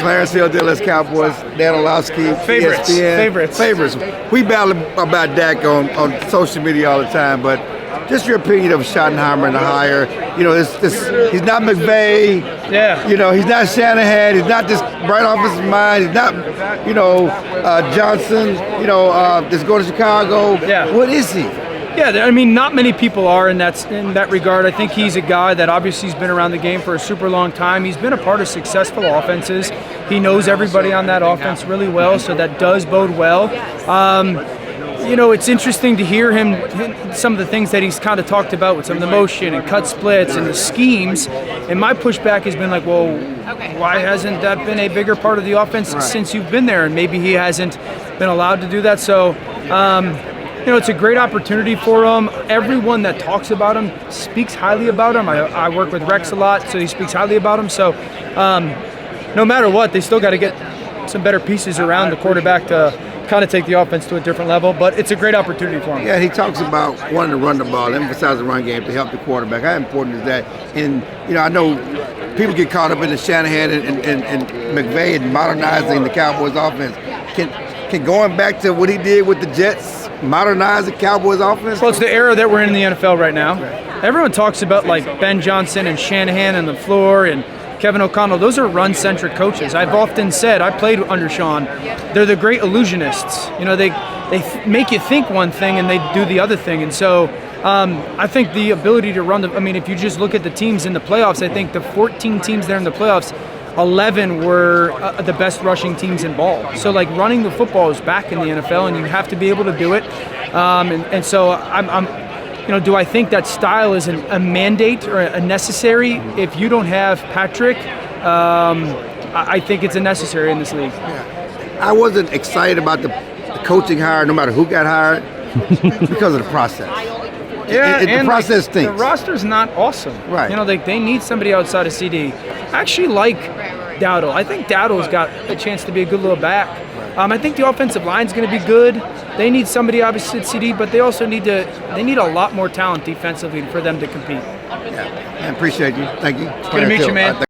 Clarence Hill, Dallas Cowboys, Dan Orlovsky, Favorites. ESPN. Favorites. We battle about Dak on social media all the time, but just your opinion of Schottenheimer and the hire. You know, he's not McVay. Yeah. You know, he's not Shanahan. He's not just right off his mind. He's not, Johnson. Just go to Chicago. Yeah. What is he? Yeah, I mean, not many people are in that regard. I think he's a guy that obviously has been around the game for a super long time. He's been a part of successful offenses. He knows everybody on that offense really well, so that does bode well. It's interesting to hear him, some of the things that he's kind of talked about with some of the motion and cut splits and the schemes. And my pushback has been like, well, why hasn't that been a bigger part of the offense since you've been there? And maybe he hasn't been allowed to do that. So, it's a great opportunity for him. Everyone that talks about him speaks highly about him. I work with Rex a lot, so he speaks highly about him. So no matter what, they still got to get some better pieces around the quarterback to kind of take the offense to a different level. But it's a great opportunity for him. Yeah, he talks about wanting to run the ball, emphasize the run game to help the quarterback. How important is that? And, I know people get caught up in the Shanahan and McVay and modernizing the Cowboys offense. Can going back to what he did with the Jets modernize the Cowboys offense? Well, it's the era that we're in the NFL right now. Everyone talks about like Ben Johnson and Shanahan and LaFleur and Kevin O'Connell. Those are run-centric coaches. I've often said, I played under Sean, they're the great illusionists. They make you think one thing and they do the other thing. And so I think the ability to run if you just look at the teams in the playoffs, I think the 14 teams there in the playoffs, 11 were the best rushing teams in ball. So like running the football is back in the NFL, and you have to be able to do it. And so do I think that style is a mandate or a necessary? If you don't have Patrick, I think it's a necessary in this league. Yeah. I wasn't excited about the coaching hire, no matter who got hired, because of the process. Yeah, the process stinks. The roster's not awesome. Right. They need somebody outside of CD. I actually like Dowdle. I think Dowdle's got a chance to be a good little back. I think the offensive line's going to be good. They need somebody obviously at CD, but they also need a lot more talent defensively for them to compete. Yeah, I appreciate you. Thank you. Good to meet you, man.